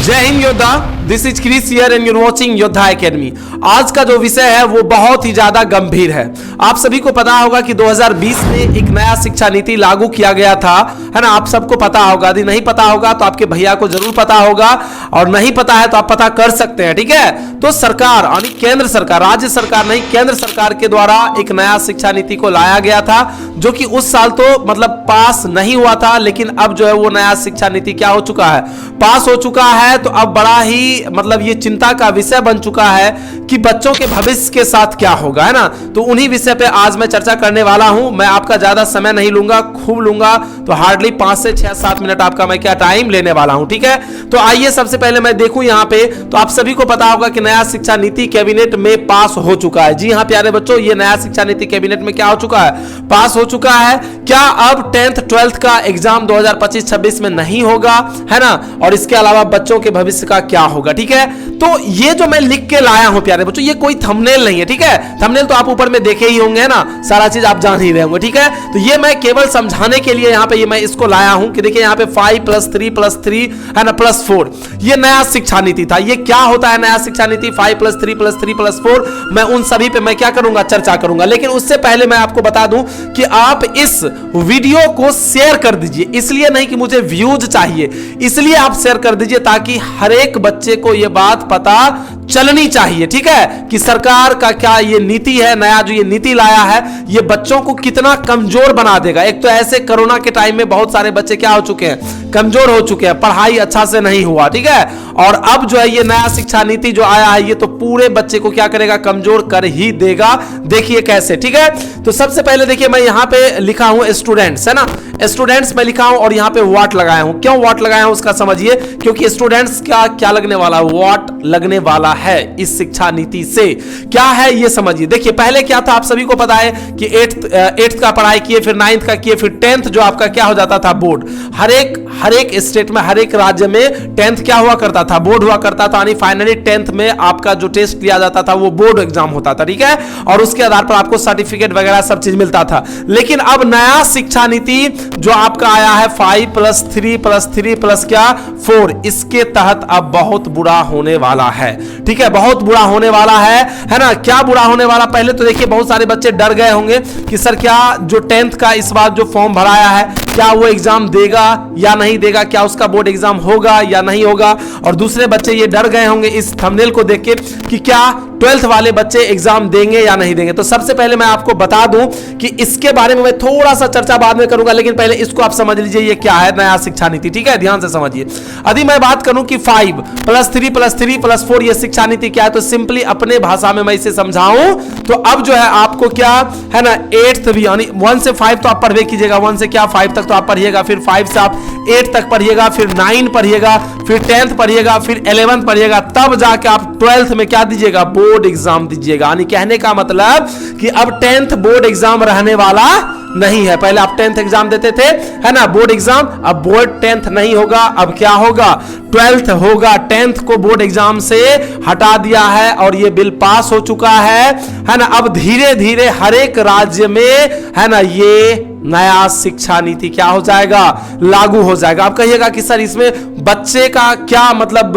जय हिंद योद्धा, this is Chris here and you're watching Yoddha Academy. आज का जो विषय है वो बहुत ही ज्यादा गंभीर है। आप सभी को पता होगा कि 2020 में एक नया शिक्षा नीति लागू किया गया था, है ना। आप सबको पता होगा, यदि नहीं पता होगा तो आपके भैया को जरूर पता होगा, और नहीं पता है तो आप पता कर सकते हैं, ठीक है। तो सरकार यानी केंद्र सरकार, राज्य सरकार नहीं, केंद्र सरकार के द्वारा एक नया शिक्षा नीति को लाया गया था, जो कि उस साल तो मतलब पास नहीं हुआ था, लेकिन अब जो है वो नया शिक्षा नीति क्या हो चुका है, पास हो चुका है। तो अब बड़ा ही मतलब ये चिंता का विषय बन चुका है कि बच्चों के भविष्य के साथ क्या होगा, है ना। तो उन्हीं विषय पे आज मैं चर्चा करने वाला हूं। मैं आपका ज्यादा समय नहीं लूंगा, खूब लूंगा तो हार्डली 5 से 6-7 मिनट आपका मैं क्या टाइम लेने वाला हूं, ठीक है। तो आइए सबसे पहले मैं देखूं यहाँ पे, तो आप सभी को पता होगा कि नया शिक्षा नीति कैबिनेट में पास हो चुका है। जी हाँ प्यारे बच्चों, ये नया शिक्षा नीति कैबिनेट में क्या हो चुका है, पास हो चुका है। क्या अब 10th 12th का एग्जाम 2025-26 में नहीं होगा, है ना, और इसके अलावा बच्चों के भविष्य का क्या होगा, ठीक है। तो ये जो मैं लिख के लाया हूं प्यारे बच्चों, ये कोई थंबनेल नहीं है, ठीक है। थंबनेल तो आप ऊपर में देखे ही होंगे, है ना, सारा चीज आप जान ही रहे होंगे, ठीक है। तो ये मैं केवल समझाने के लिए यहाँ पे ये मैं इसको लाया हूं कि देखिए यहाँ पे 5+3+3 है ना +4, ये नया शिक्षा नीति था। ये क्या होता है नया शिक्षा नीति, 5+3+3+4, मैं उन सभी पे मैं क्या करूंगा, चर्चा करूंगा। लेकिन उससे पहले मैं आपको बता दूं कि आप इस वीडियो को शेयर कर दीजिए, इसलिए नहीं कि मुझे व्यूज चाहिए, इसलिए आप शेयर कर दीजिए ताकि हर एक बच्चे को यह बात पता चलनी चाहिए, ठीक है, कि सरकार का क्या ये नीति है, नया जो ये नीति लाया है, ये बच्चों को कितना कमजोर बना देगा। एक तो ऐसे कोरोना के टाइम में बहुत सारे बच्चे क्या हो चुके हैं, कमजोर हो चुके हैं, पढ़ाई अच्छा से नहीं हुआ, ठीक है। और अब जो है ये नया शिक्षा नीति जो आया है, ये तो पूरे बच्चे को क्या करेगा, कमजोर कर ही देगा। देखिए कैसे, ठीक है। तो सबसे पहले देखिए मैं यहां पे लिखा हूं स्टूडेंट्स, है ना, स्टूडेंट्स में लिखा हूं और यहां पे व्हाट लगाया हूं। क्यों व्हाट लगाया हूं उसका समझिए, क्योंकि स्टूडेंट्स का क्या लगने वाला, व्हाट लगने वाला है इस शिक्षा नीति से। क्या है ये समझिए। देखिए पहले क्या था, आप सभी को पता है कि 8th का पढ़ाई किए, फिर 9th का किए, फिर 10th जो आपका क्या हो जाता था, बोर्ड। हर एक स्टेट में, हर एक राज्य में 10th क्या हुआ करता था, बोर्ड हुआ करता था। यानी फाइनली 10th में आपका जो टेस्ट लिया जाता था वो बोर्ड एग्जाम होता था, ठीक है, और उसके आधार पर आपको सर्टिफिकेट वगैरह सब चीज मिलता था। लेकिन अब नया शिक्षा नीति जो आपका आया है 5+3+3+4, इसके तहत अब बहुत बुरा होने वाला है, ठीक है, बहुत बुरा होने वाला है ना। क्या बुरा होने वाला, पहले तो देखिए बहुत सारे बच्चे डर गए होंगे कि सर क्या जो 10th का इस बार जो फॉर्म भराया है, क्या वो एग्जाम देगा या नहीं देगा, क्या उसका बोर्ड एग्जाम होगा या नहीं होगा। और दूसरे बच्चे ये डर गए होंगे इस थंबनेल को देख के कि क्या 12th वाले बच्चे एग्जाम देंगे या नहीं देंगे। तो सबसे पहले मैं आपको बता दूं कि इसके बारे में मैं थोड़ा सा चर्चा बाद में करूंगा, लेकिन पहले इसको आप समझ लीजिए ये क्या है नया शिक्षा नीति, ठीक है, ध्यान से समझिए। यदि मैं बात करूं कि 5+3+3+4 ये शिक्षा नीति क्या है, तो सिंपली अपने भाषा में मैं इसे समझाऊं तो अब जो है आपको क्या है ना, 8th भी यानी 1 से 5 तो आप पढ़वे कीजिएगा, 1 से क्या 5 तक तो आप पढ़िएगा, फिर 5 से आप 8 तक पढ़िएगा, फिर 9 पढ़िएगा, फिर 10th पढ़िएगा, फिर 11th पढ़िएगा, तब जाके आप 12th में क्या दीजिएगा, बोर्ड एग्जाम दीजिएगा। यानी कहने का मतलब कि अब 10th बोर्ड एग्जाम रहने वाला नहीं है। पहले आप 10th एग्जाम देते थे, है ना, बोर्ड एग्जाम, अब बोर्ड 10th नहीं होगा, अब क्या होगा, 12th होगा। 10th को बोर्ड एग्जाम से हटा दिया है और ये बिल पास हो चुका है ना। अब धीरे धीरे हर एक राज्य में, है ना, ये नया शिक्षा नीति क्या हो जाएगा, लागू हो जाएगा। आप कहिएगा कि सर इसमें बच्चे का क्या मतलब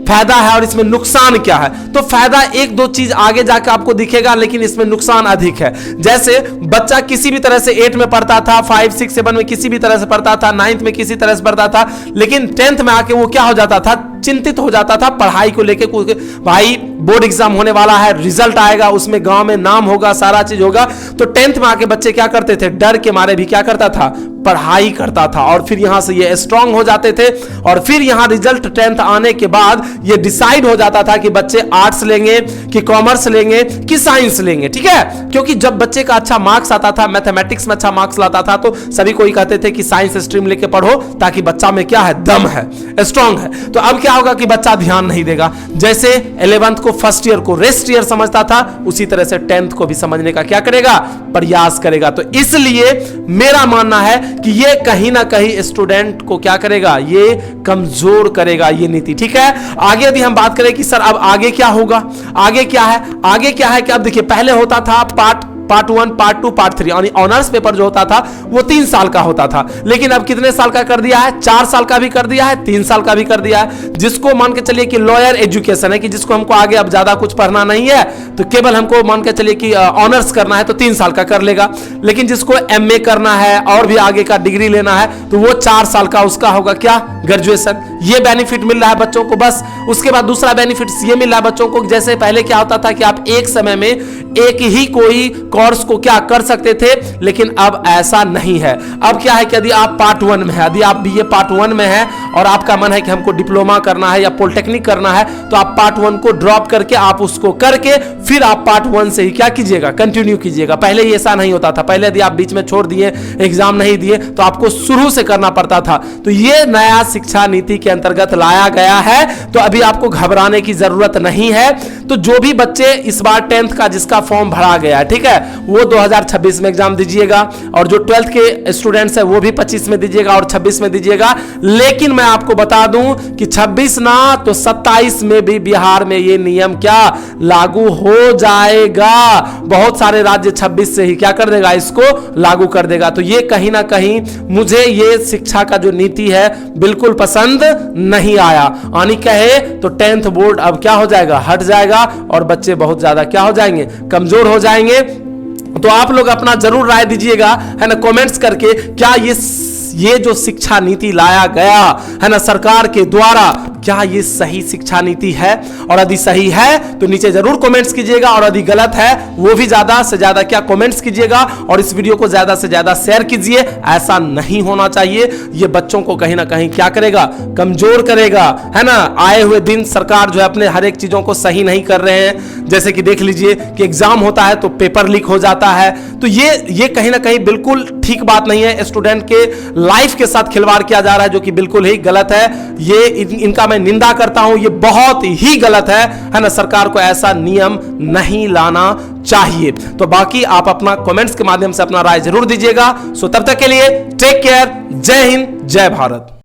फायदा है और इसमें नुकसान क्या है। तो फायदा 1-2 चीज आगे जाकर आपको दिखेगा, लेकिन इसमें नुकसान अधिक है। जैसे बच्चा किसी भी तरह से 8 में पढ़ता था, 5, 6, 7 में किसी भी तरह से पढ़ता था, 9th में किसी तरह से पढ़ता था, लेकिन 10th में आके वो क्या हो जाता था, चिंतित हो जाता था पढ़ाई को लेके। भाई बोर्ड एग्जाम होने वाला है, रिजल्ट आएगा, उसमें गांव में नाम होगा, सारा चीज होगा। तो 10th में आके बच्चे क्या करते थे, डर के मारे भी क्या करता था, पढ़ाई करता था, और फिर यहां से ये स्ट्रांग हो जाते थे। और फिर यहां रिजल्ट 10th आने के बाद ये डिसाइड हो जाता था कि बच्चे आर्ट्स लेंगे कि कॉमर्स लेंगे कि साइंस लेंगे, ठीक है। क्योंकि जब बच्चे का अच्छा मार्क्स आता था, मैथमेटिक्स में अच्छा मार्क्स लाता था, तो सभी को ही कहते थे कि साइंस स्ट्रीम लेके पढ़ो ताकि बच्चा में क्या है, दम है, स्ट्रांग है। तो अब क्या होगा कि बच्चा ध्यान नहीं देगा। जैसे 11th को फर्स्ट ईयर को रेस्ट ईयर समझता था, उसी तरह से 10th को भी समझने का क्या करेगा, प्रयास करेगा। तो इसलिए मेरा मानना है कि ये कहीं ना कहीं स्टूडेंट को क्या करेगा, ये कमजोर करेगा ये नीति, ठीक है। आगे यदि हम बात करें कि सर अब आगे क्या होगा, आगे क्या है, आगे क्या है कि अब देखिए पहले होता था पार्ट पार्ट 1, पार्ट 2, पार्ट 3 यानी ऑनर्स पेपर जो होता था वो 3 साल का होता था, लेकिन अब कितने साल का कर दिया है? 4 साल का भी कर दिया है, 3 साल का भी कर दिया है। जिसको मान के चलिए कि लॉयर एजुकेशन है, कि जिसको हमको आगे अब ज्यादा कुछ पढ़ना नहीं है, तो केवल हमको मान के चलिए कि ऑनर्स करना है, तो 3 साल का कर लेगा। लेकिन जिसको एमए करना है और भी आगे का डिग्री लेना है, तो वो 4 साल का उसका होगा क्या? ग्रेजुएशन। ये बेनिफिट मिल रहा है बच्चों को। बस उसके बाद दूसरा बेनिफिट ये मिल रहा है बच्चों को, जैसे पहले क्या होता था कि आप एक समय में एक ही कोई कोर्स को क्या कर सकते थे, लेकिन अब ऐसा नहीं है। अब क्या है कि यदि आप पार्ट 1 में है, यदि आप बीए पार्ट 1 में है और आपका मन है कि हमको डिप्लोमा करना है या पॉलिटेक्निक करना है, तो आप पार्ट 1 को ड्रॉप करके आप उसको करके फिर आप पार्ट 1 से ही क्या कीजिएगा? कंटिन्यू कीजिएगा। पहले ये ऐसा नहीं होता था। पहले यदि आप बीच में छोड़ दिए, एग्जाम नहीं दिए, तो आपको शुरू से करना पड़ता था। तो ये नया शिक्षा नीति के अंतर्गत लाया गया है, तो अभी आपको घबराने की जरूरत नहीं है। तो जो भी बच्चे इस बार 10th का जिसका फॉर्म भरा गया है, ठीक है, वो 2026 में एग्जाम दीजिएगा, और जो 12th के स्टूडेंट्स है वो भी 25 में दीजिएगा और 26 में दीजिएगा। लेकिन मैं आपको बता दूं कि 26 ना तो 27 में भी बिहार में ये नियम क्या लागू हो जाएगा। बहुत सारे राज्य 26 से ही क्या कर देगा? इसको लागू कर देगा। तो ये कहीं ना कहीं मुझे ये शिक्षा का जो नीति है बिल्कुल पसंद नहीं आया। यानी कहे तो 10th बोर्ड अब क्या हो जाएगा? हट जाएगा, और बच्चे बहुत ज्यादा क्या हो जाएंगे? कमजोर हो जाएंगे। तो आप लोग अपना जरूर राय दीजिएगा, है ना, कमेंट्स करके। क्या ये जो शिक्षा नीति लाया गया है ना सरकार के द्वारा, क्या ये सही शिक्षा नीति है? और यदि सही है तो नीचे जरूर कमेंट्स कीजिएगा, और यदि गलत है वो भी ज्यादा से ज्यादा क्या कमेंट्स कीजिएगा, और इस वीडियो को ज्यादा से ज्यादा शेयर कीजिए। ऐसा नहीं होना चाहिए। ये बच्चों को कहीं ना कहीं क्या करेगा? कमजोर करेगा, है ना। आए हुए दिन सरकार जो है अपने हर एक चीजों को सही नहीं कर रहे हैं। जैसे कि देख लीजिए कि एग्जाम होता है तो पेपर लीक हो जाता है। तो ये कहीं ना कहीं बिल्कुल ठीक बात नहीं है। स्टूडेंट के लाइफ के साथ खिलवाड़ किया जा रहा है, जो कि बिल्कुल ही गलत है। ये इनका मैं निंदा करता हूं, ये बहुत ही गलत है ना। सरकार को ऐसा नियम नहीं लाना चाहिए। तो बाकी आप अपना कमेंट्स के माध्यम से अपना राय जरूर दीजिएगा। सो तब तक के लिए टेक केयर, जय हिंद, जय भारत।